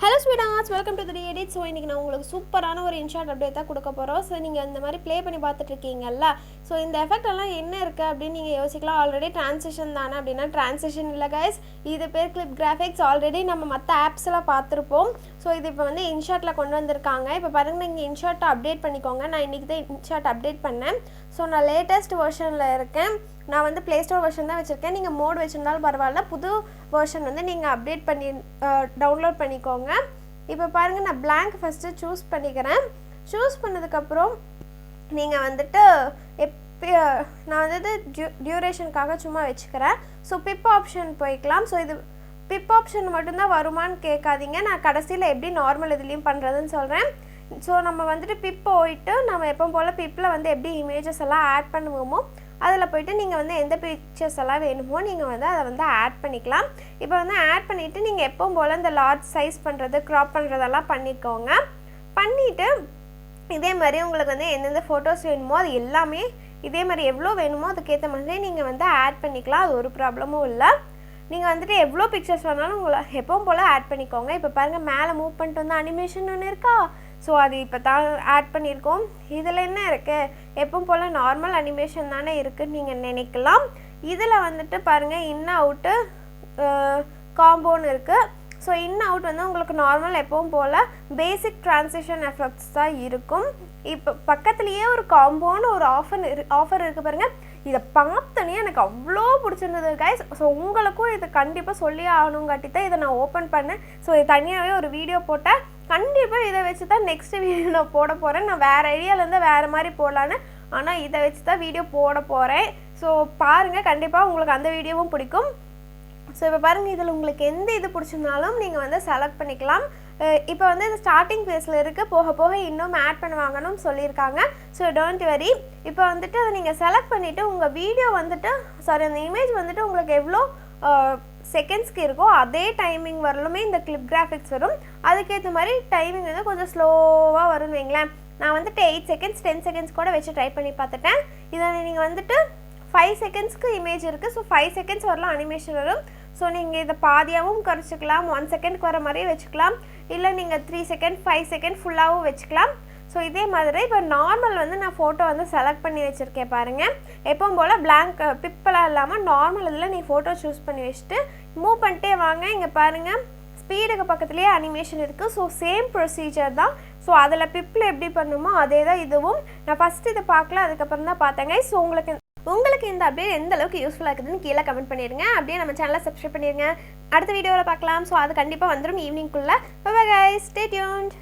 Hello sweethearts, welcome to the edit. So இன்னைக்கு நான் உங்களுக்கு சூப்பரான ஒரு இன்ஷாட் அப்டேட் தான் கொடுக்க போறோம். சோ நீங்க இந்த மாதிரி ப்ளே பண்ணி பார்த்துட்டு இருக்கீங்கல்ல. சோ இந்த எஃபெக்ட் எல்லாம் என்ன இருக்கு அப்படி நீங்க யோசிக்கலாம். ஆல்ரெடி ட்ரான்சிஷன் தானே அப்படினா ட்ரான்சிஷன் இல்ல गाइस. இது பேர் கிளிப் கிராபிக்ஸ். ஆல்ரெடி நம்ம மத்த ஆப்ஸ்ல பார்த்திருப்போம். சோ இது இப்போ வந்து இன்ஷாட்ல கொண்டு வந்திருக்காங்க. இப்போ பாருங்க நீங்க இன்ஷாட் அப்டேட் பண்ணிக்கோங்க. நான் இன்னைக்கு தான் இன்ஷாட் அப்டேட் பண்ணேன். சோ நான் லேட்டஸ்ட் வெர்ஷன்ல இருக்கேன். நான் வந்து Play Store வெர்ஷன் தான் வச்சிருக்கேன். நீங்க மோட் வெச்சிருந்தாலும் பரவாயில்லை. புது வெர்ஷன் வந்து நீங்க அப்டேட் பண்ணி டவுன்லோட் பண்ணிக்கோங்க. இப்போ பாருங்க நான் blank ஃபர்ஸ்ட் चूஸ் பண்ணிக்கிறேன். चूஸ் பண்ணதுக்கு அப்புறம் நீங்க வந்துட்டு நான் வந்து டியூரேஷனுக்காக சும்மா வெச்சுக்கறேன். சோ பிப் ஆப்ஷன் போய்க்கலாம். சோ இது பிப் ஆப்ஷன் மட்டும் தான் வருமான்னு கேட்காதீங்க. நான் கடைசில எப்படி நார்மல் இதுலயும் பண்றதுன்னு சொல்றேன். சோ நம்ம வந்துட்டு பிப் போயிட்டு நம்ம எப்பவும் போல பிப்ல வந்து எப்படி இமேजेस எல்லாம் ஆட் பண்ணுவோமோ அதல போய்ட்டு நீங்க வந்து எந்த பிக்சர்ஸ் எல்லாம் வேணுமோ நீங்க வந்து அத வந்து ஆட் பண்ணிக்கலாம். இப்போ வந்து ஆட் பண்ணிட்டு நீங்க எப்பவும் போல இந்த லார்ஜ் சைஸ் பண்றது கிராப் பண்றதெல்லாம் பண்ணிக்கோங்க. பண்ணிட்டு இதே மாதிரி உங்களுக்கு வந்து எந்தெந்த போட்டோஸ் வேணுமோ அது எல்லாமே இதே மாதிரி எவ்வளவு வேணுமோ அதுக்கு ஏத்த மாதிரி நீங்க வந்து ஆட் பண்ணிக்கலாம். அது ஒரு ப்ராப்ளமும் இல்ல. நீங்க வந்துட்டு எவ்வளவு பிக்சர்ஸ் வேணாலும் உங்க எப்பவும் போல ஆட் பண்ணிக்கோங்க. இப்போ பாருங்க மேலே மூவ் பண்ணிட்டு வந்து அனிமேஷன் ஒன்னு இருக்கா. சோ அது இப்ப தான் ஆட் பண்ணிருக்கோம். இதுல என்ன இருக்கு? எப்பவும் போல நார்மல் அனிமேஷன் தானே இருக்கு நீங்க நினைக்கலாம். இதுல வந்துட்டு பாருங்க இன் அவுட் காம்போன்னு இருக்கு. சோ இன் அவுட் வந்து உங்களுக்கு நார்மல் எப்பவும் போல பேசிக் ட்ரான்சிஷன் எஃபெக்ட்ஸ் தான் இருக்கும். இப்ப பக்கத்துலயே ஒரு காம்போன்னு ஒரு ஆஃபர் இருக்கு பாருங்க. இத பார்த்தனே எனக்கு அவ்ளோ பிடிச்சிருந்தது गाइस. சோ உங்களுக்கும் இது கண்டிப்பா சொல்லி ஆகணும்ங்கட்டி தான் இத நான் ஓபன் பண்ணேன். சோ இது தனியாவே ஒரு வீடியோ போட்டேன். கண்டிப்பா இத வெச்சு தான் நெக்ஸ்ட் வீடியோ நான் போட போறேன். நான் வேற ஐடியால இருந்து வேற மாதிரி போடலாம்னு ஆனா இத வெச்சு தான் வீடியோ போட போறேன். சோ பாருங்க கண்டிப்பா உங்களுக்கு அந்த வீடியோவும் பிடிக்கும். சோ இப்ப பாருங்க இதுல உங்களுக்கு எந்த இது பிடிச்சிருந்தாலும் நீங்க வந்து செலக்ட் பண்ணிக்கலாம். இப்போ வந்து இது ஸ்டார்டிங் பேஸ்ல இருக்கு. போக போக இன்னும் ஆட் பண்ணுவாங்கன்னு சொல்லிருக்காங்க. So don't worry. இப்போ வந்துட்டு நீங்க செலக்ட் பண்ணிட்டு உங்க வீடியோ வந்துட்டு அந்த இமேஜ் வந்துட்டு உங்களுக்கு எவ்ளோ செகண்ட்ஸ்க்கு இருக்கோ அதே டைமிங் வரலுமே இந்த கிளிப் கிராபிக்ஸ் வரும். அதுக்கு ஏத்த மாதிரி டைமிங் வந்து கொஞ்சம் ஸ்லோவா வரும் வைங்களேன். நான் வந்துட்டு 8 செகண்ட்ஸ் 10 செகண்ட்ஸ் கூட வெச்சு ட்ரை பண்ணி பார்த்துட்டேன். இத நீங்க வந்துட்டு 5 செகண்ட்ஸ்க்கு இமேஜ் இருக்கு. சோ 5 செகண்ட்ஸ் வரலாம் அனிமேஷன் வரும். சோ நீங்க இத பாதியாவும் குறைச்சுக்கலாம். 1 செகண்ட்க்கு வர மாதிரியே வெச்சுக்கலாம். இல்ல நீங்க 3 செகண்ட் 5 செகண்ட் ஃபுல்லாவும் வெச்சுக்கலாம். சோ இதே மாதிரி இப்ப நார்மல் வந்து நான் போட்டோ வந்து செலக்ட் பண்ணி வச்சிருக்கேன் பாருங்க. எப்பவும் போல blank பிப்பலா இல்லாம நார்மல் இதுல நீ போட்டோ चूஸ் பண்ணி வச்சிட்டு மூவ் பண்ணிட்டே வாங்க. இங்க பாருங்க ஸ்பீடுக்கு பக்கத்துலயே அனிமேஷன் இருக்கு. சோ சேம் ப்ரொசீஜர் தான். சோ அதல பிப்ல எப்படி பண்ணுமோ அதே தான் இதுவும். நான் ஃபர்ஸ்ட் இத பார்க்கல அதுக்கு அப்புறம் தான் பார்த்தேன் गाइस. சோ உங்களுக்கு இந்த அப்டேட் எந்த அளவுக்கு யூஸ்ஃபுல்லா இருக்குதுன்னு கீழ கமெண்ட் பண்ணிருங்க. அப்படியே நம்ம சேனலை சப்ஸ்கிரைப் பண்ணிருங்க. அடுத்த வீடியோல பார்க்கலாம். சோ அது கண்டிப்பா வந்துரும் ஈவினிங் குள்ள. Bye bye guys. Stay tuned.